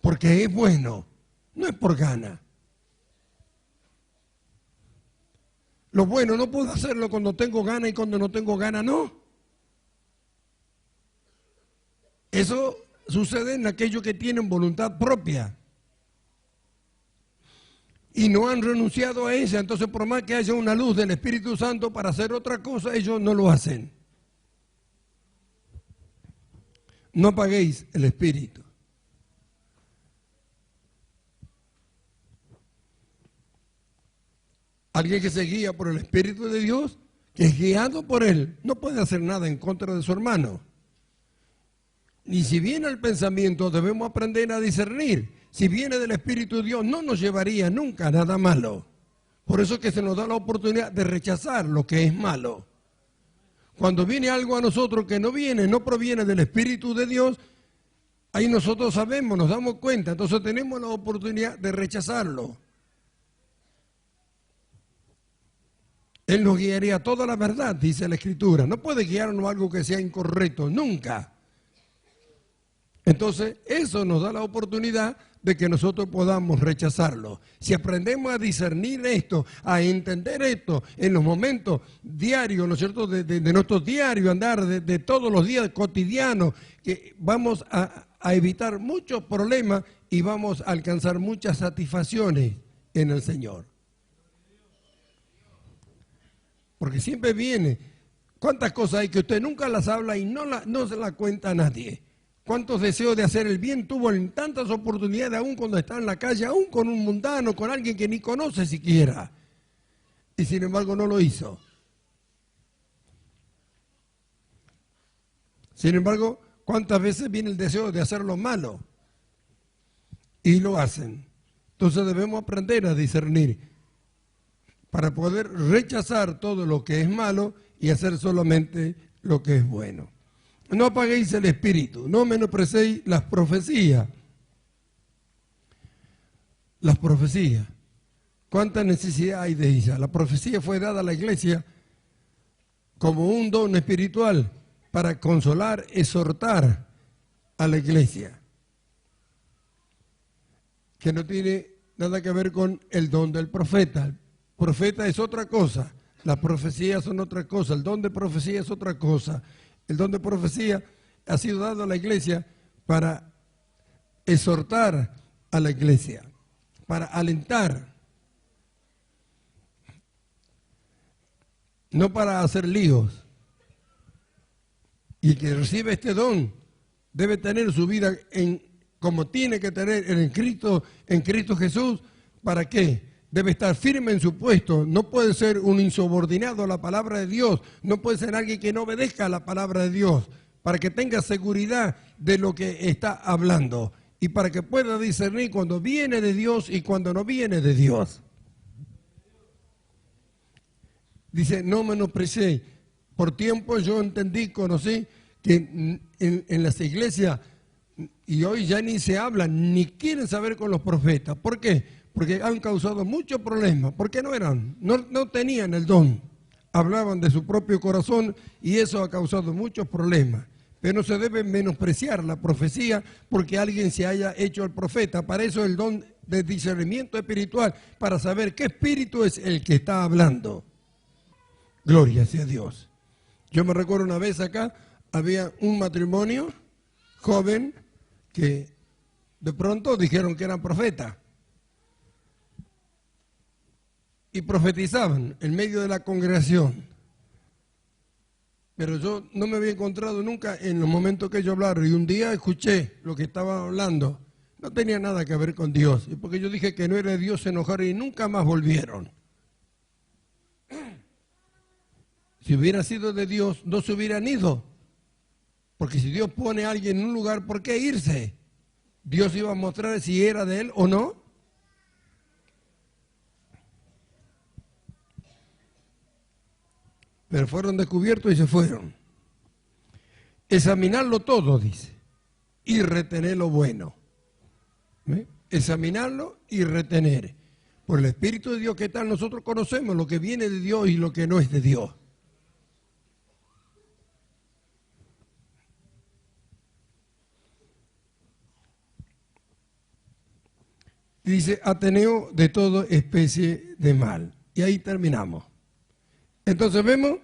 Porque es bueno. No es por gana. Lo bueno, no puedo hacerlo cuando tengo gana y cuando no tengo gana, no. Eso sucede en aquellos que tienen voluntad propia y no han renunciado a ella. Entonces, por más que haya una luz del Espíritu Santo para hacer otra cosa, ellos no lo hacen. No apaguéis el Espíritu. Alguien que se guía por el Espíritu de Dios, que es guiado por Él, no puede hacer nada en contra de su hermano. Y si viene el pensamiento, debemos aprender a discernir. Si viene del Espíritu de Dios, no nos llevaría nunca a nada malo. Por eso es que se nos da la oportunidad de rechazar lo que es malo. Cuando viene algo a nosotros que no viene, no proviene del Espíritu de Dios, ahí nosotros sabemos, nos damos cuenta, entonces tenemos la oportunidad de rechazarlo. Él nos guiaría a toda la verdad, dice la Escritura. No puede guiarnos a algo que sea incorrecto, nunca. Entonces, eso nos da la oportunidad de que nosotros podamos rechazarlo. Si aprendemos a discernir esto, a entender esto en los momentos diarios, ¿no es cierto?, de nuestro diario andar, de todos los días cotidianos, que vamos a evitar muchos problemas y vamos a alcanzar muchas satisfacciones en el Señor. Porque siempre viene, ¿cuántas cosas hay que usted nunca las habla y no se las cuenta a nadie? ¿Cuántos deseos de hacer el bien tuvo en tantas oportunidades, aún cuando está en la calle, aún con un mundano, con alguien que ni conoce siquiera? Y sin embargo no lo hizo. Sin embargo, ¿cuántas veces viene el deseo de hacer lo malo? Y lo hacen. Entonces debemos aprender a discernir para poder rechazar todo lo que es malo y hacer solamente lo que es bueno. No apaguéis el espíritu, no menosprecéis las profecías. Las profecías. ¿Cuánta necesidad hay de ellas? La profecía fue dada a la iglesia como un don espiritual para consolar, exhortar a la iglesia. Que no tiene nada que ver con el don del profeta. El profeta es otra cosa, las profecías son otra cosa, el don de profecía es otra cosa. El don de profecía ha sido dado a la iglesia para exhortar a la iglesia, para alentar. no para hacer líos. Y el que recibe este don debe tener su vida como tiene que tener en Cristo Jesús. ¿Para qué? Debe estar firme en su puesto. No puede ser un insubordinado a la palabra de Dios. No puede ser alguien que no obedezca a la palabra de Dios. Para que tenga seguridad de lo que está hablando. Y para que pueda discernir cuando viene de Dios y cuando no viene de Dios. Dice, no menospreciéis. Por tiempo yo entendí, conocí que en las iglesias, y hoy ya ni se habla, ni quieren saber con los profetas. ¿Por qué? Porque han causado muchos problemas. Porque no tenían el don. Hablaban de su propio corazón y eso ha causado muchos problemas. Pero no se debe menospreciar la profecía porque alguien se haya hecho el profeta. Para eso el don de discernimiento espiritual, para saber qué espíritu es el que está hablando. Gloria sea Dios. Yo me recuerdo una vez acá, había un matrimonio joven que de pronto dijeron que eran profetas. Y profetizaban en medio de la congregación. Pero yo no me había encontrado nunca en los momentos que ellos hablaron. Y un día escuché lo que estaban hablando. No tenía nada que ver con Dios. Y porque yo dije que no era de Dios, se enojaron y nunca más volvieron. Si hubiera sido de Dios, no se hubieran ido. Porque si Dios pone a alguien en un lugar, ¿por qué irse? Dios iba a mostrar si era de él o no. Pero fueron descubiertos y se fueron. Examinarlo todo, dice, y retener lo bueno. ¿Ve? Examinarlo y retener. Por el Espíritu de Dios que tal, nosotros conocemos lo que viene de Dios y lo que no es de Dios. Dice, ateneo de toda especie de mal. Y ahí terminamos. Entonces vemos,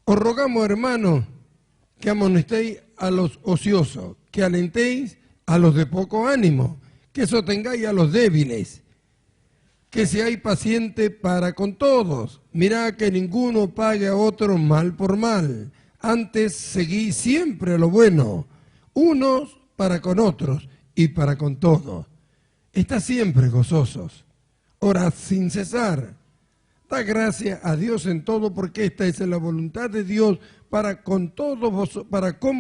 os rogamos, hermanos, que amonestéis a los ociosos, que alentéis a los de poco ánimo, que sostengáis a los débiles, que seáis pacientes para con todos. Mirad que ninguno pague a otro mal por mal. Antes seguid siempre lo bueno, unos para con otros y para con todos. Estad siempre gozosos, orad sin cesar. Da gracias a Dios en todo, porque esta es la voluntad de Dios para con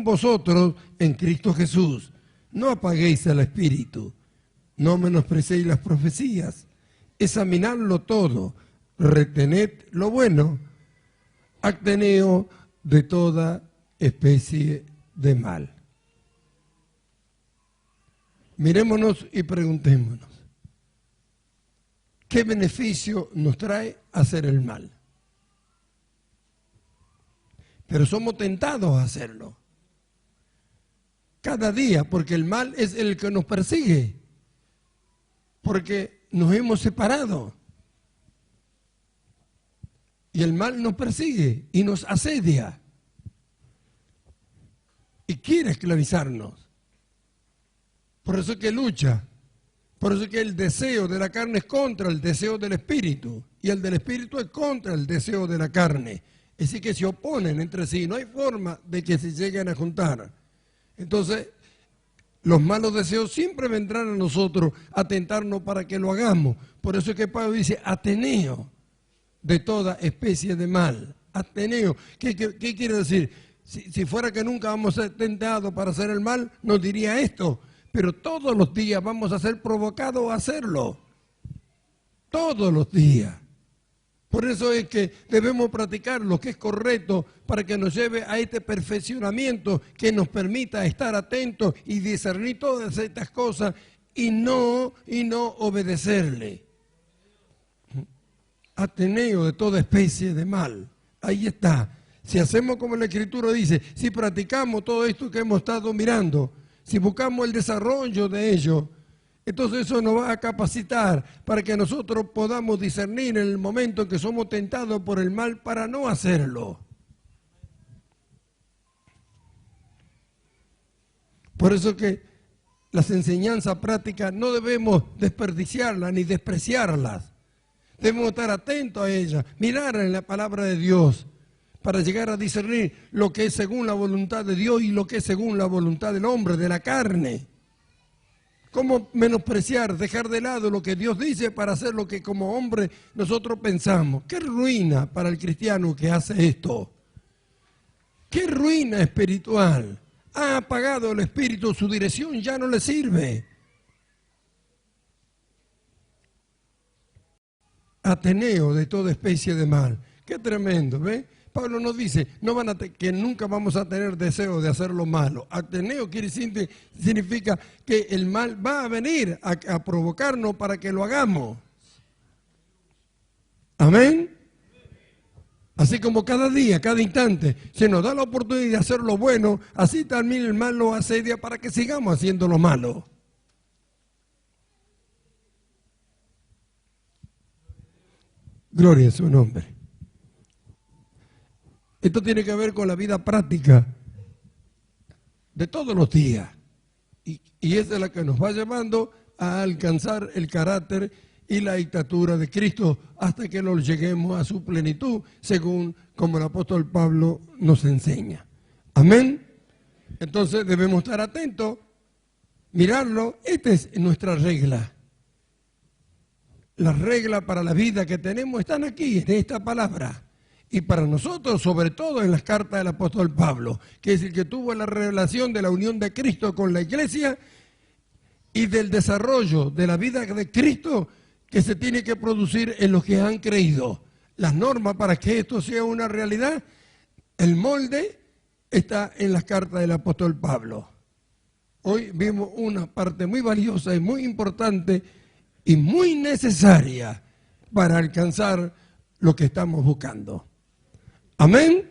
vosotros en Cristo Jesús. No apaguéis el espíritu, no menospreciéis las profecías, examinadlo todo, retened lo bueno, absteneos de toda especie de mal. Mirémonos y preguntémonos. ¿Qué beneficio nos trae hacer el mal? Pero somos tentados a hacerlo. Cada día, porque el mal es el que nos persigue. Porque nos hemos separado. Y el mal nos persigue y nos asedia. Y quiere esclavizarnos. Por eso es que lucha. Por eso es que el deseo de la carne es contra el deseo del espíritu. Y el del espíritu es contra el deseo de la carne. Es decir, que se oponen entre sí. No hay forma de que se lleguen a juntar. Entonces, los malos deseos siempre vendrán a nosotros a tentarnos para que lo hagamos. Por eso es que Pablo dice, ateneo de toda especie de mal. Ateneo. ¿Qué quiere decir? Si fuera que nunca vamos a ser tentados para hacer el mal, nos diría esto. Pero todos los días vamos a ser provocados a hacerlo. Todos los días. Por eso es que debemos practicar lo que es correcto para que nos lleve a este perfeccionamiento que nos permita estar atentos y discernir todas estas cosas y no obedecerle. Ateneo de toda especie de mal. Ahí está. Si hacemos como la Escritura dice, si practicamos todo esto que hemos estado mirando, si buscamos el desarrollo de ello, entonces eso nos va a capacitar para que nosotros podamos discernir en el momento en que somos tentados por el mal para no hacerlo. Por eso que las enseñanzas prácticas no debemos desperdiciarlas ni despreciarlas. Debemos estar atentos a ella, mirar en la palabra de Dios para llegar a discernir lo que es según la voluntad de Dios y lo que es según la voluntad del hombre, de la carne. ¿Cómo menospreciar, dejar de lado lo que Dios dice para hacer lo que como hombre nosotros pensamos? ¡Qué ruina para el cristiano que hace esto! ¡Qué ruina espiritual! Ha apagado el espíritu, su dirección ya no le sirve. Ateneo de toda especie de mal. ¡Qué tremendo! ¿Ve? Pablo nos dice que nunca vamos a tener deseo de hacer lo malo. Ateneo significa que el mal va a venir a provocarnos para que lo hagamos. Amén. Así como cada día, cada instante, se nos da la oportunidad de hacer lo bueno, así también el mal nos asedia para que sigamos haciendo lo malo. Gloria a su nombre. Esto tiene que ver con la vida práctica de todos los días. Y esa es la que nos va llevando a alcanzar el carácter y la estatura de Cristo hasta que lo lleguemos a su plenitud, según como el apóstol Pablo nos enseña. Amén. Entonces debemos estar atentos, mirarlo. Esta es nuestra regla. Las reglas para la vida que tenemos están aquí, en esta palabra. Y para nosotros, sobre todo en las cartas del apóstol Pablo, que es el que tuvo la revelación de la unión de Cristo con la iglesia y del desarrollo de la vida de Cristo que se tiene que producir en los que han creído. Las normas para que esto sea una realidad, el molde está en las cartas del apóstol Pablo. Hoy vimos una parte muy valiosa y muy importante y muy necesaria para alcanzar lo que estamos buscando. Amén.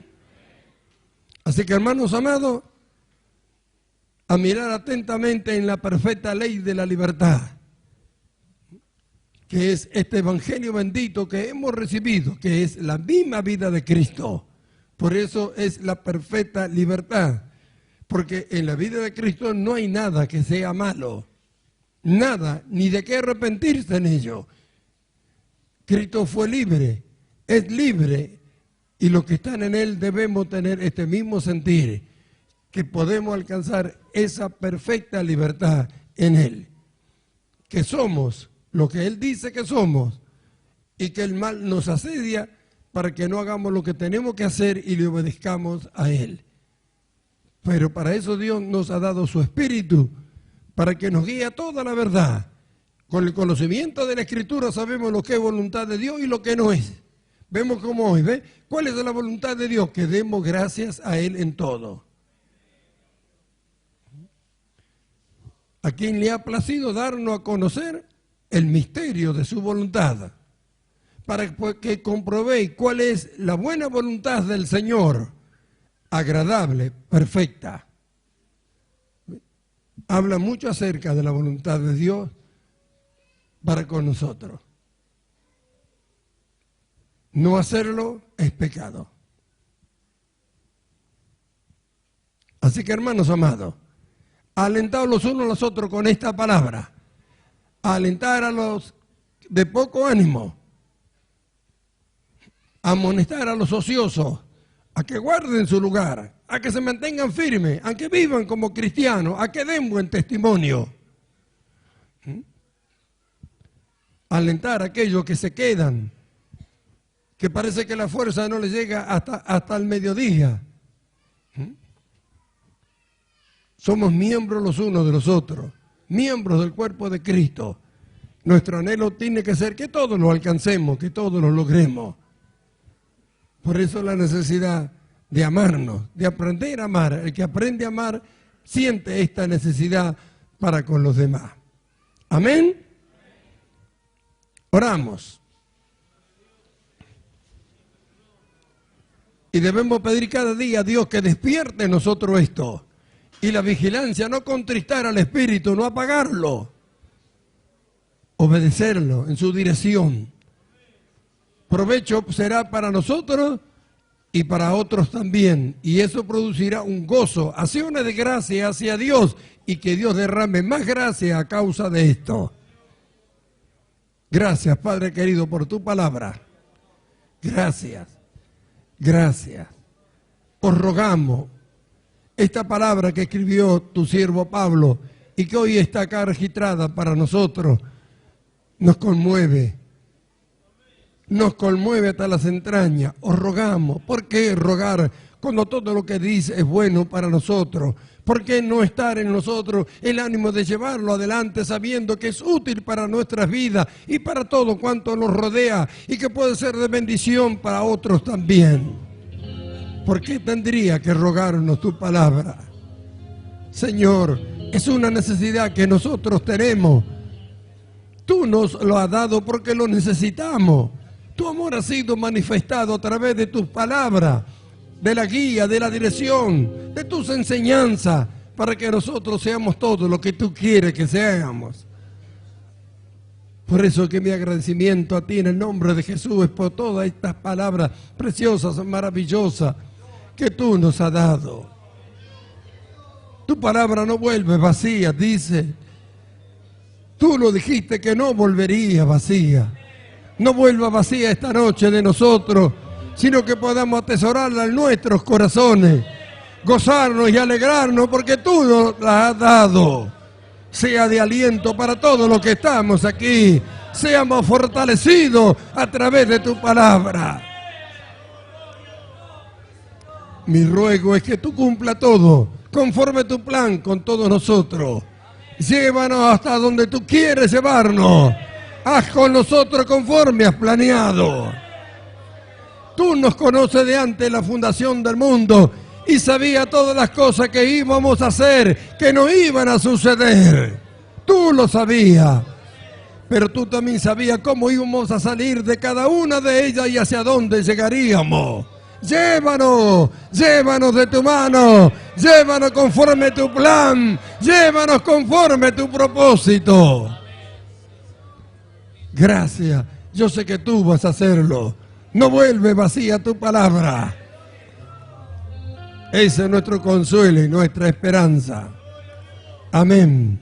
Así que, hermanos amados, a mirar atentamente en la perfecta ley de la libertad, que es este evangelio bendito que hemos recibido, que es la misma vida de Cristo. Por eso es la perfecta libertad, porque en la vida de Cristo no hay nada que sea malo, nada, ni de qué arrepentirse en ello. Cristo fue libre, es libre, y los que están en Él debemos tener este mismo sentir, que podemos alcanzar esa perfecta libertad en Él, que somos lo que Él dice que somos, y que el mal nos asedia para que no hagamos lo que tenemos que hacer y le obedezcamos a Él. Pero para eso Dios nos ha dado su Espíritu, para que nos guíe a toda la verdad. Con el conocimiento de la Escritura sabemos lo que es voluntad de Dios y lo que no es. Vemos como hoy, ¿ve? ¿Cuál es la voluntad de Dios? Que demos gracias a Él en todo. A quien le ha placido darnos a conocer el misterio de su voluntad, para que comprobéis cuál es la buena voluntad del Señor, agradable, perfecta. Habla mucho acerca de la voluntad de Dios para con nosotros. No hacerlo es pecado. Así que, hermanos amados, alentados los unos a los otros con esta palabra, alentar a los de poco ánimo, amonestar a los ociosos, a que guarden su lugar, a que se mantengan firmes, a que vivan como cristianos, a que den buen testimonio. Alentar a aquellos que se quedan, que parece que la fuerza no les llega hasta el mediodía. Somos miembros los unos de los otros, miembros del cuerpo de Cristo. Nuestro anhelo tiene que ser que todos lo alcancemos, que todos lo logremos. Por eso la necesidad de amarnos, de aprender a amar. El que aprende a amar siente esta necesidad para con los demás. Amén. Oramos. Y debemos pedir cada día a Dios que despierte en nosotros esto. Y la vigilancia, no contristar al Espíritu, no apagarlo. Obedecerlo en su dirección. Provecho será para nosotros y para otros también. Y eso producirá un gozo, acciones de gracia hacia Dios y que Dios derrame más gracia a causa de esto. Gracias, Padre querido, por tu palabra. Gracias, gracias. Os rogamos esta palabra que escribió tu siervo Pablo y que hoy está acá registrada para nosotros, nos conmueve hasta las entrañas. Os rogamos. ¿Por qué rogar cuando todo lo que dice es bueno para nosotros? ¿Por qué no estar en nosotros el ánimo de llevarlo adelante sabiendo que es útil para nuestras vidas y para todo cuanto nos rodea y que puede ser de bendición para otros también? ¿Por qué tendría que rogarnos tu palabra? Señor, es una necesidad que nosotros tenemos. Tú nos lo has dado porque lo necesitamos. Tu amor ha sido manifestado a través de tus palabras, de la guía, de la dirección, de tus enseñanzas, para que nosotros seamos todo lo que tú quieres que seamos. Por eso que mi agradecimiento a ti en el nombre de Jesús es por todas estas palabras preciosas, maravillosas que tú nos has dado. Tu palabra no vuelve vacía, dice. Tú lo dijiste que no volvería vacía. No vuelva vacía esta noche de nosotros, sino que podamos atesorarla en nuestros corazones, gozarnos y alegrarnos porque tú nos la has dado. Sea de aliento para todos los que estamos aquí. Seamos fortalecidos a través de tu palabra. Mi ruego es que tú cumpla todo, conforme tu plan con todos nosotros. Llévanos hasta donde tú quieres llevarnos. Haz con nosotros conforme has planeado. Tú nos conoces de antes de la fundación del mundo y sabías todas las cosas que íbamos a hacer, que no iban a suceder. Tú lo sabías, pero tú también sabías cómo íbamos a salir de cada una de ellas y hacia dónde llegaríamos. Llévanos, llévanos de tu mano, llévanos conforme tu plan, llévanos conforme tu propósito. Gracias, yo sé que tú vas a hacerlo. No vuelve vacía tu palabra. Ese es nuestro consuelo y nuestra esperanza. Amén.